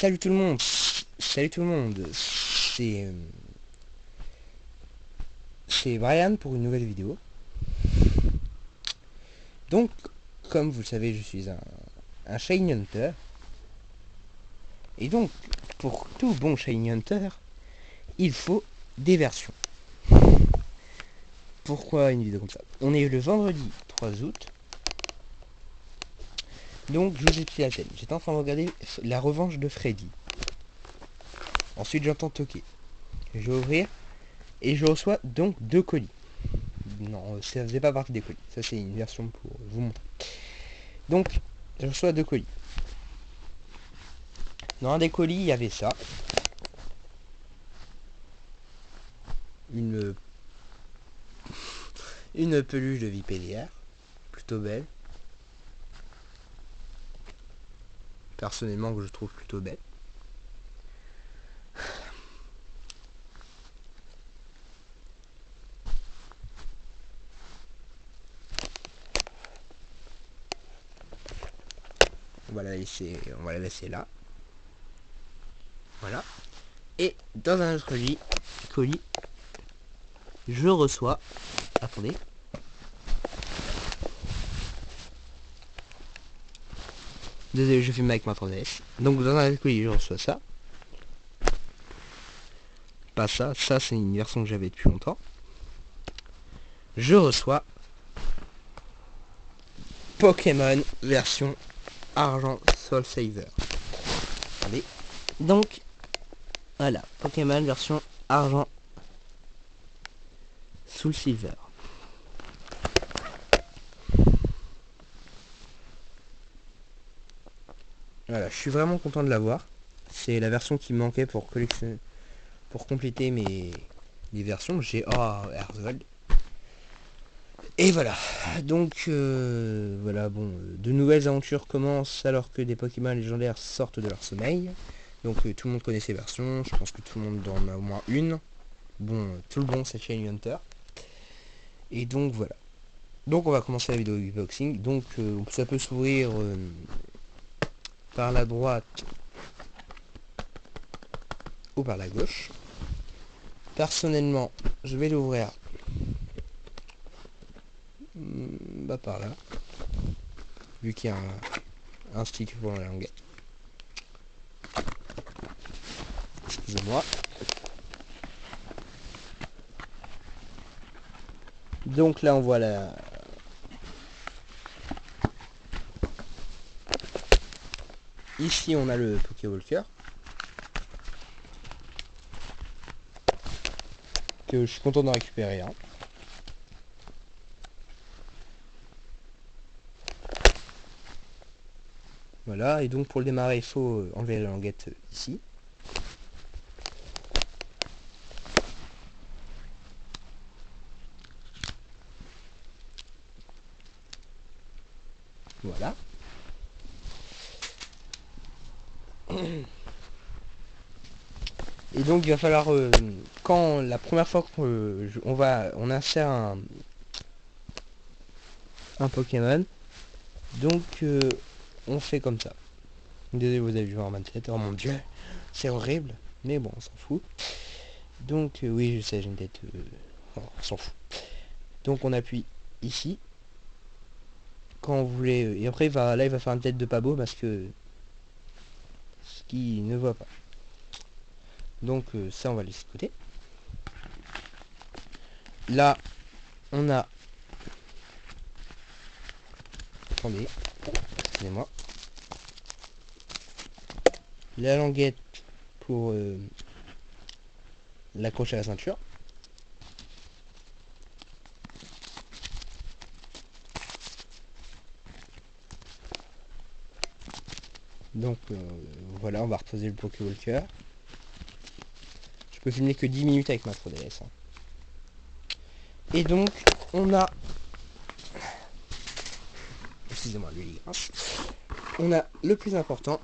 Salut tout le monde. C'est Brian pour une nouvelle vidéo. Donc, comme vous le savez, je suis un Shiny Hunter. Et donc, pour tout bon Shiny Hunter, il faut des versions. Pourquoi une vidéo comme ça? On est le vendredi 3 août. Donc, je vous explique la scène. J'étais en train de regarder la revanche de Freddy. Ensuite, j'entends toquer. Je vais ouvrir et je reçois donc 2 colis. Non, ça faisait pas partie des colis. Ça, c'est une version pour vous montrer. Donc, je reçois 2 colis. Dans un des colis, il y avait ça. Une peluche de Vipellière. Plutôt belle. Personnellement, que je trouve plutôt belle. On va la laisser là. Voilà. Et dans un autre colis, je reçois... Attendez. Désolé, je filme avec ma 3DS. Donc dans un autre colis, je reçois ça. Pas ça. Ça, c'est une version que j'avais depuis longtemps. Je reçois Pokémon version Argent Soul Saver. Attendez. Donc, voilà. Pokémon version Argent Soul Silver. Voilà, je suis vraiment content de l'avoir. C'est la version qui me manquait pour collectionner, pour compléter les versions. J'ai Herzog. Et voilà. Donc voilà, bon, de nouvelles aventures commencent alors que des Pokémon légendaires sortent de leur sommeil. Donc tout le monde connaît ces versions. Je pense que tout le monde en a au moins une. Bon, tout le bon, c'est Shiny Hunter. Et donc voilà. Donc on va commencer la vidéo du boxing. Donc ça peut s'ouvrir par la droite ou par la gauche. Personnellement, je vais l'ouvrir par là, vu qu'il y a un stick pour la languette. Excusez-moi. Donc là on voit la... Ici on a le Pokéwalker. Que je suis content d'en récupérer un. Voilà, et donc pour le démarrer il faut enlever la languette ici. Voilà. Et donc il va falloir, quand la première fois on insère un Pokémon, donc on fait comme ça. Désolé, vous avez vu en 27, oh mon dieu, c'est horrible, mais bon, on s'en fout. Donc oui, je sais, j'ai une tête, on s'en fout. Donc on appuie ici, quand vous voulez, et après là il va faire une tête de pas beau parce que ce qui ne voit pas. Donc ça on va laisser de côté. Là on a... Attendez, excusez-moi. La languette pour l'accrocher à la ceinture. Donc voilà, on va reposer le Pokéwalker. Je peux filmer que 10 minutes avec ma 3DS. Hein. Et donc on a... Excusez-moi, lui, on a le plus important.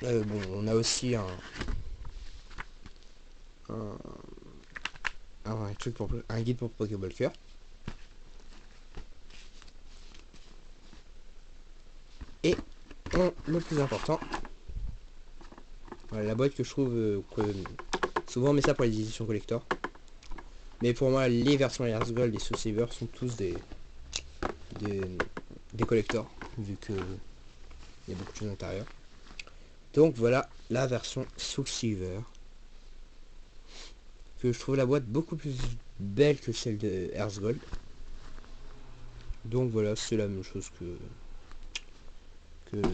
Bon, on a aussi un guide pour Pokéwalker. Et le plus important, Voilà, la boîte que je trouve que souvent on met ça pour les éditions collector. Mais pour moi, les versions Hearth Gold et Soul Silver sont tous des collectors, vu que il y a beaucoup de choses à l'intérieur. Donc voilà la version Soul Silver, que je trouve la boîte beaucoup plus belle que celle de Hearth Gold. Donc voilà, c'est la même chose que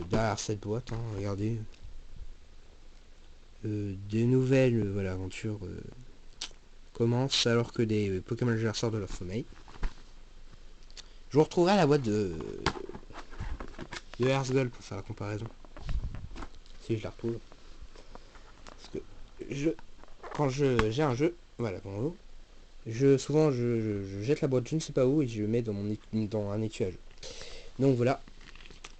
derrière cette boîte, hein, regardez. Des nouvelles voilà, aventures commencent alors que des Pokémon légendaires sortent de leur sommeil. Je vous retrouverai la boîte de Hearth Gold pour faire la comparaison. Si je la retrouve. Parce que quand j'ai un jeu, voilà, bon, souvent je jette la boîte je ne sais pas où et je le mets dans un étui à jeu. Donc voilà.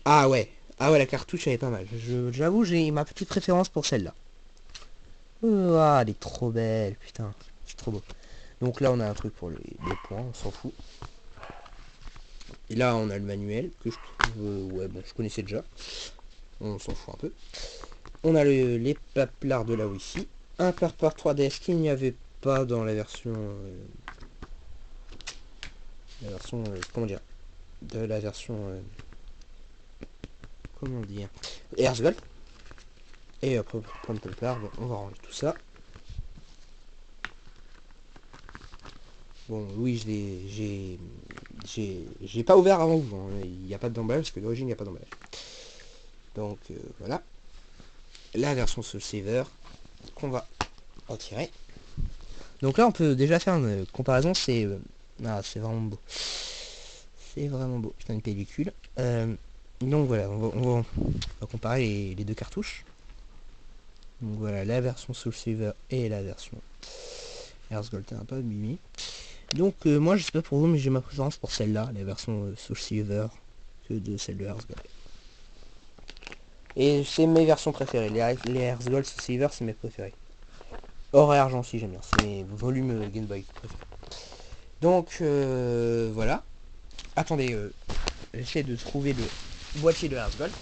Ah ouais, la cartouche elle est pas mal. J'avoue j'ai ma petite préférence pour celle-là. Ah, elle est trop belle, putain, c'est trop beau. Donc là on a un truc pour les points, on s'en fout. Et là on a le manuel que je trouve, ouais bon je connaissais déjà. On s'en fout un peu. On a les paplards de la Wi-Fi. Un par 3DS qu'il n'y avait pas dans la version comment dire, de la version comment dire, Hearth Gold. Et après pour prendre paplard, on va ranger tout ça. Bon oui j'ai pas ouvert avant vous, hein. Il n'y a pas d'emballage parce que d'origine il n'y a pas d'emballage. Donc voilà la version Soul Silver qu'on va retirer. Donc là on peut déjà faire une comparaison, c'est c'est vraiment beau. C'est vraiment beau, putain une pellicule. Donc voilà, on va comparer les deux cartouches. Donc voilà, la version Soul Silver et la version Hearth Gold, un peu mimi. Donc moi je sais pas pour vous mais j'ai ma préférence pour celle-là, la version Soul Silver, que de celle de Hearth Gold. Et c'est mes versions préférées, les Hearth Gold Soul Silver c'est mes préférés. Or et argent si j'aime bien, c'est mes volumes Game Boy préférés. Donc voilà. Attendez, j'essaie de trouver le boîtier de Hearth Gold.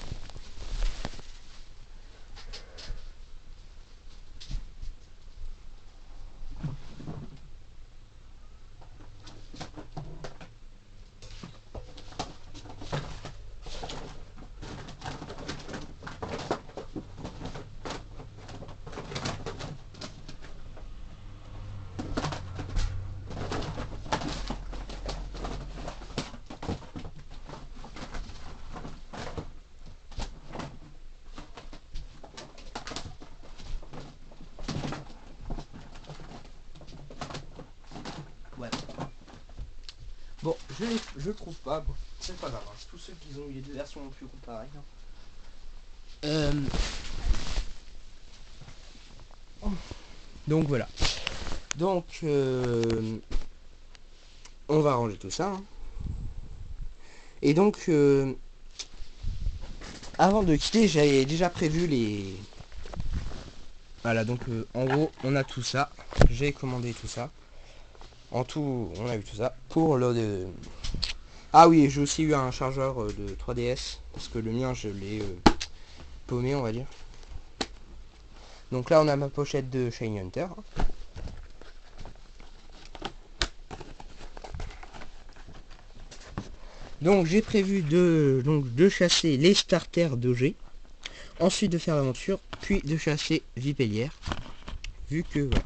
Ouais. Bon, je le trouve pas, bon, c'est pas grave, hein. Tous ceux qui ont eu les deux versions ont pu comparer. Hein. Donc voilà. Donc on va ranger tout ça. Hein. Et donc avant de quitter, j'avais déjà prévu les... Voilà, donc en gros, on a tout ça. J'ai commandé tout ça. En tout, on a eu tout ça. Pour le... Ah oui, j'ai aussi eu un chargeur de 3DS. Parce que le mien, je l'ai paumé, on va dire. Donc là, on a ma pochette de Shiny Hunter. Donc j'ai prévu de chasser les starters d'OG. Ensuite de faire l'aventure, puis de chasser Vipellière. Vu que voilà.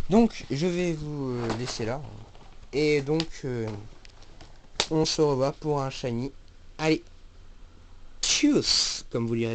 Donc je vais vous laisser là. Et donc on se revoit pour un shiny. Allez, tchuss, comme vous lirez.